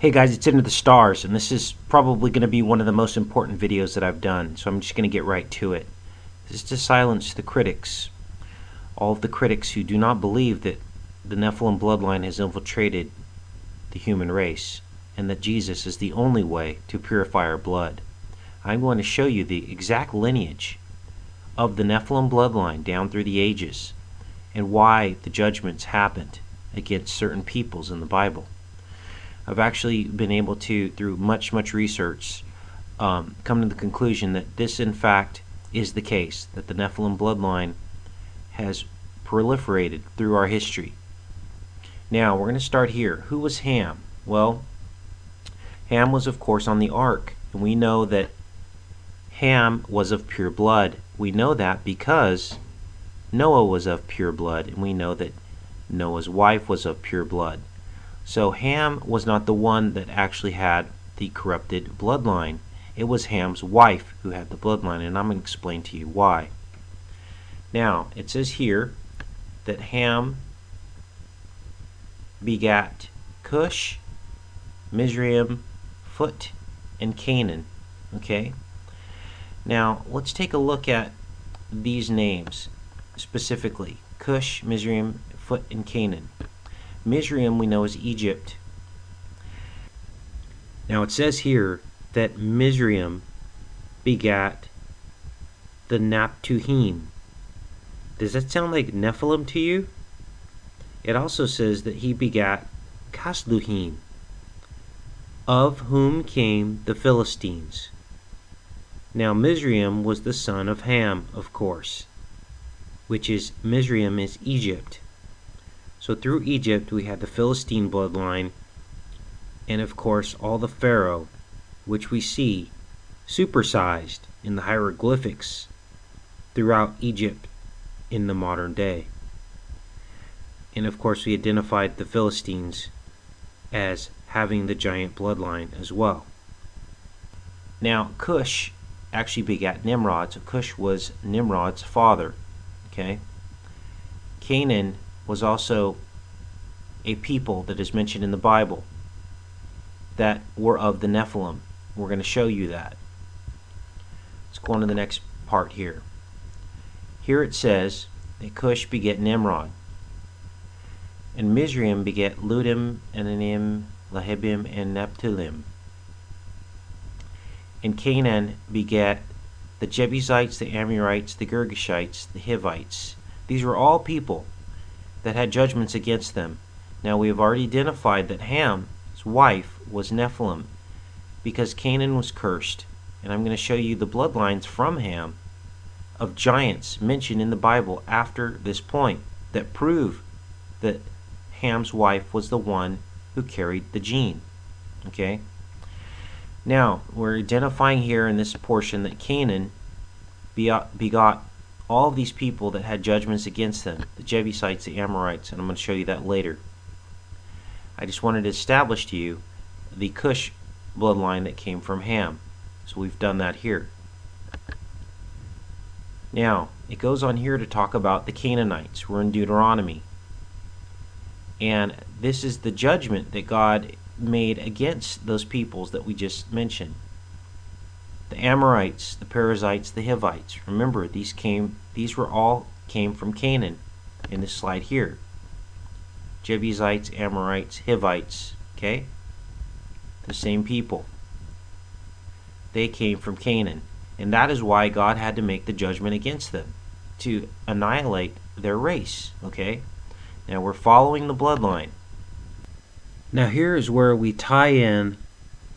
Hey guys, it's Into the Stars, and this is probably going to be one of the most important videos that I've done, so I'm just going to get right to it. This is to silence the critics, all of the critics who do not believe that the Nephilim bloodline has infiltrated the human race, and that Jesus is the only way to purify our blood. I'm going to show you the exact lineage of the Nephilim bloodline down through the ages, and why the judgments happened against certain peoples in the Bible. I've actually been able to, through much research, come to the conclusion that this, in fact, is the case, that the Nephilim bloodline has proliferated through our history. Now, we're going to start here. Who was Ham? Well, Ham was, of course, on the ark, and we know that Ham was of pure blood. We know that because Noah was of pure blood, and we know that Noah's wife was of pure blood. So Ham was not the one that actually had the corrupted bloodline. It was Ham's wife who had the bloodline, and I'm going to explain to you why. Now, it says here that Ham begat Cush, Mizraim, Phut, and Canaan. Okay? Now, let's take a look at these names specifically. Cush, Mizraim, Phut, and Canaan. Mizraim we know is Egypt. Now it says here that Mizraim begat the Naptuhim. Does that sound like Nephilim to you? It also says that he begat Casluhim, of whom came the Philistines. Now Mizraim was the son of Ham, of course, which is Mizraim is Egypt. So through Egypt we had the Philistine bloodline, and of course all the Pharaoh, which we see supersized in the hieroglyphics throughout Egypt in the modern day. And of course we identified the Philistines as having the giant bloodline as well. Now Cush actually begat Nimrod, so Cush was Nimrod's father. Okay? Canaan was also a people that is mentioned in the Bible that were of the Nephilim. We're going to show you that. Let's go on to the next part here. Here it says that Cush beget Nimrod, and Mizraim beget Ludim, Ananim, Lahibim, and Nephilim. And Canaan begat the Jebusites, the Amorites, the Girgashites, the Hivites. These were all people that had judgments against them. Now we have already identified that Ham's wife was Nephilim because Canaan was cursed, and I'm going to show you the bloodlines from Ham of giants mentioned in the Bible after this point that prove that Ham's wife was the one who carried the gene. Okay? Now we're identifying here in this portion that Canaan begot all of these people that had judgments against them, the Jebusites, the Amorites, and I'm going to show you that later. I just wanted to establish to you the Cush bloodline that came from Ham. So we've done that here. Now, it goes on here to talk about the Canaanites. We're in Deuteronomy. And this is the judgment that God made against those peoples that we just mentioned. The Amorites, the Perizzites, the Hivites. Remember, these all came from Canaan in this slide here. Jebusites, Amorites, Hivites, okay? The same people. They came from Canaan. And that is why God had to make the judgment against them, to annihilate their race, okay? Now we're following the bloodline. Now here is where we tie in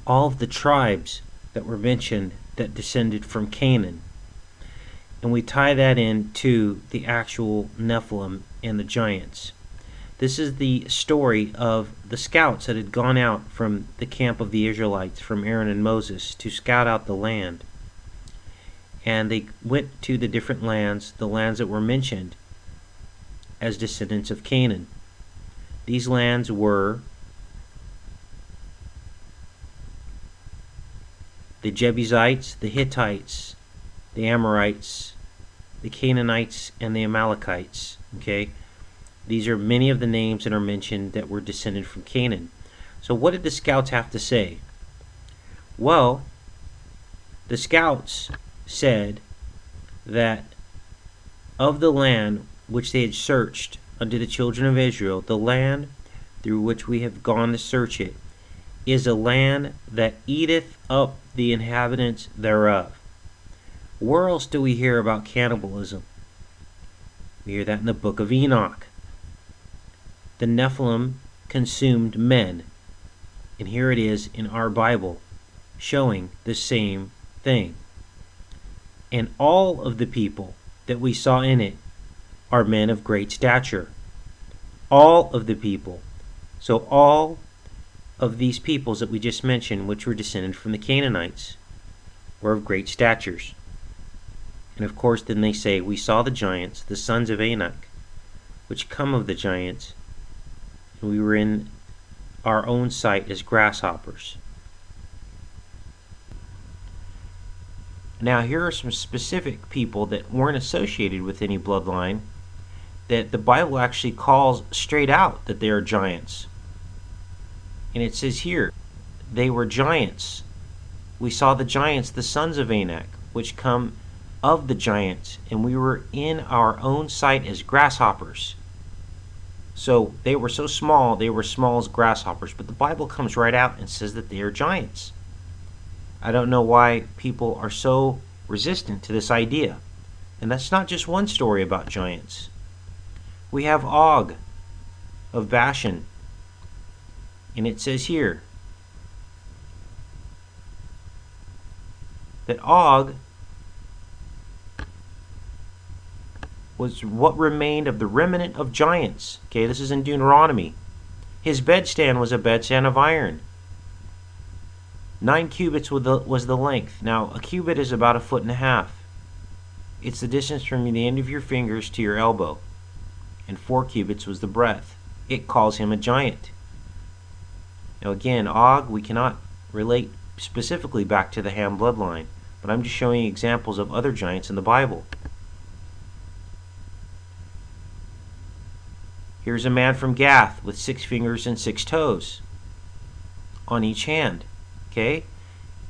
all of the tribes that were mentioned that descended from Canaan, and we tie that in to the actual Nephilim and the giants. This is the story of the scouts that had gone out from the camp of the Israelites, from Aaron and Moses, to scout out the land. And they went to the different lands, the lands that were mentioned as descendants of Canaan. These lands were the Jebusites, the Hittites, the Amorites, the Canaanites, and the Amalekites. Okay, these are many of the names that are mentioned that were descended from Canaan. So what did the scouts have to say? Well, the scouts said that of the land which they had searched unto the children of Israel, the land through which we have gone to search it, is a land that eateth up the inhabitants thereof. Where else do we hear about cannibalism? We hear that in the book of Enoch. The Nephilim consumed men. And here it is in our Bible, showing the same thing. And all of the people that we saw in it are men of great stature. All of the people. So all of these peoples that we just mentioned, which were descended from the Canaanites, were of great statures. And of course then they say, we saw the giants, the sons of Anak, which come of the giants, and we were in our own sight as grasshoppers. Now here are some specific people that weren't associated with any bloodline that the Bible actually calls straight out that they are giants. And it says here, they were giants. We saw the giants, the sons of Anak, which come of the giants, and we were in our own sight as grasshoppers. So they were so small, they were small as grasshoppers, but the Bible comes right out and says that they are giants. I don't know why people are so resistant to this idea. And that's not just one story about giants. We have Og of Bashan, and it says here that Og was what remained of the remnant of giants. Okay, this is in Deuteronomy. His bedstand was a bedstand of iron. 9 cubits was the length. Now, a cubit is about 1.5 feet. It's the distance from the end of your fingers to your elbow. And 4 cubits was the breadth. It calls him a giant. Now again, Og, we cannot relate specifically back to the Ham bloodline, but I'm just showing you examples of other giants in the Bible. Here's a man from Gath with 6 fingers and 6 toes on each hand. Okay?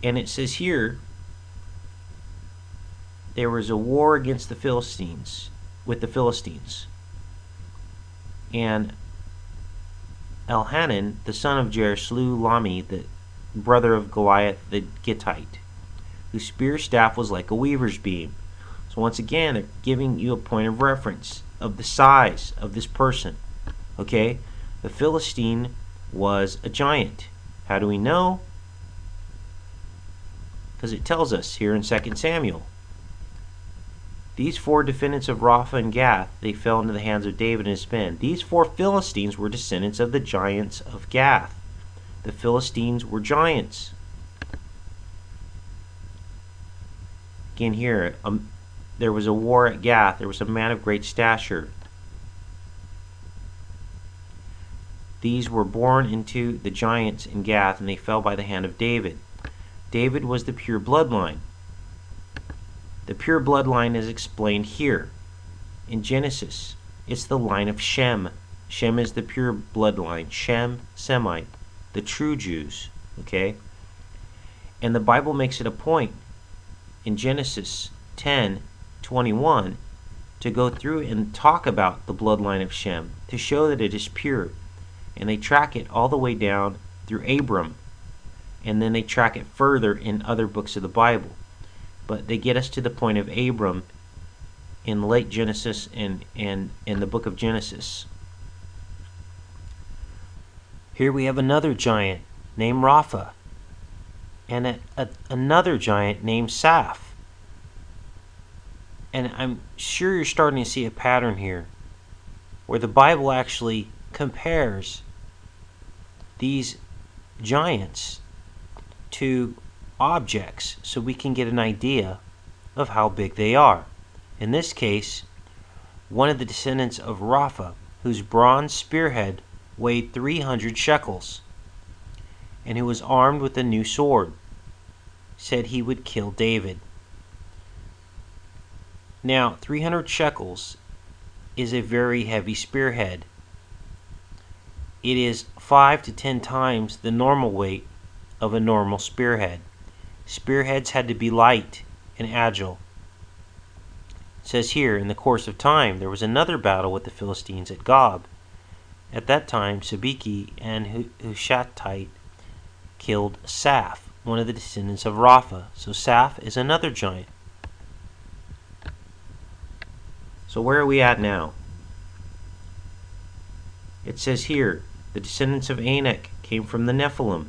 And it says here, there was a war against the Philistines, with the Philistines. And Elhanan, the son of Jair, slew Lami, the brother of Goliath the Gittite, whose spear staff was like a weaver's beam. So once again, they're giving you a point of reference of the size of this person. Okay? The Philistine was a giant. How do we know? Because it tells us here in 2 Samuel. These 4 descendants of Rapha and Gath, they fell into the hands of David and his men. These 4 Philistines were descendants of the giants of Gath. The Philistines were giants. Again here, there was a war at Gath. There was a man of great stature. These were born into the giants in Gath, and they fell by the hand of David. David was the pure bloodline. The pure bloodline is explained here in Genesis. It's the line of Shem. Shem is the pure bloodline. Shem, Semite, the true Jews. Okay? And the Bible makes it a point in Genesis 10:21 to go through and talk about the bloodline of Shem, to show that it is pure. And they track it all the way down through Abram. And then they track it further in other books of the Bible. But they get us to the point of Abram in late Genesis and in the book of Genesis. Here we have another giant named Rapha, and another giant named Saph. And I'm sure you're starting to see a pattern here, where the Bible actually compares these giants to objects so we can get an idea of how big they are. In this case, one of the descendants of Rapha, whose bronze spearhead weighed 300 shekels, and who was armed with a new sword, said he would kill David. Now, 300 shekels is a very heavy spearhead. it is 5 to 10 times the normal weight of a normal spearhead. Spearheads had to be light and agile. It says here, in the course of time, there was another battle with the Philistines at Gob. At that time, Sabiki and Hushathite killed Saph, one of the descendants of Rapha. So Saph is another giant. So where are we at now? It says here, the descendants of Anak came from the Nephilim.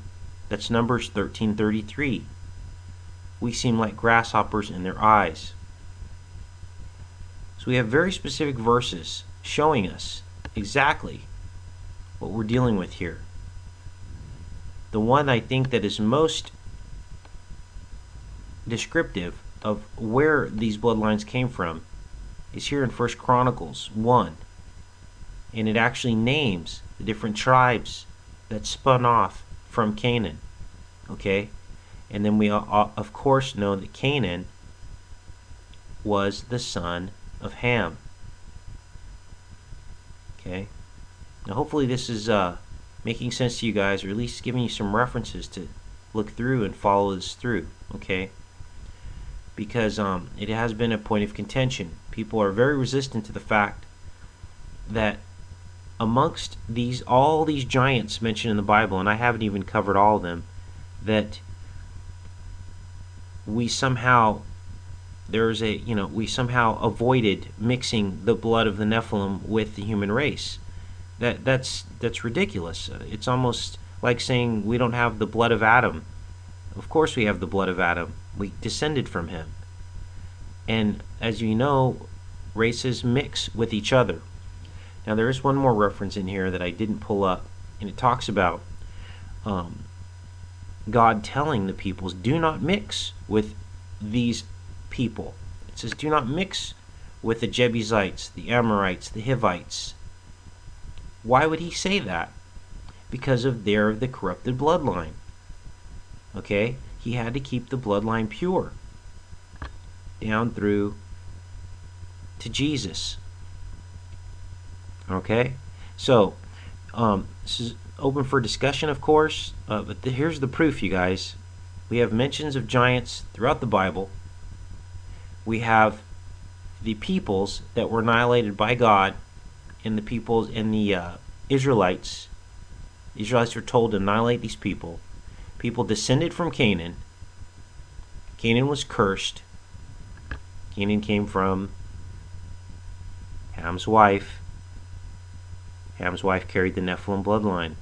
That's Numbers 13:33. We seem like grasshoppers in their eyes. So we have very specific verses showing us exactly what we're dealing with here. The one I think that is most descriptive of where these bloodlines came from is here in 1 Chronicles 1. And it actually names the different tribes that spun off from Canaan. Okay? And then we of course know that Canaan was the son of Ham. Okay? Now hopefully this is making sense to you guys, or at least giving you some references to look through and follow this through. Okay? Because it has been a point of contention. People are very resistant to the fact that amongst all these giants mentioned in the Bible, and I haven't even covered all of them, that we somehow avoided mixing the blood of the Nephilim with the human race. That's ridiculous. It's almost like saying we don't have the blood of Adam. Of course we have the blood of Adam. We descended from him. And as you know, races mix with each other. Now there is one more reference in here that I didn't pull up, and it talks about God telling the peoples, do not mix with these people. It says, do not mix with the Jebusites, the Amorites, the Hivites. Why would he say that? Because of the corrupted bloodline. Okay? He had to keep the bloodline pure down through to Jesus. Okay? So, this is open for discussion, of course, but here's the proof, you guys. We have mentions of giants throughout the Bible. We have the peoples that were annihilated by God, and the peoples and the Israelites. The Israelites were told to annihilate these people. People descended from Canaan. Canaan was cursed. Canaan came from Ham's wife. Ham's wife carried the Nephilim bloodline.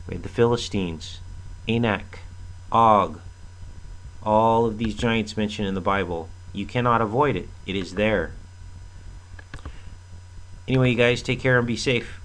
We had the Philistines, Anak, Og, all of these giants mentioned in the Bible. You cannot avoid it. It is there. Anyway, you guys, take care and be safe.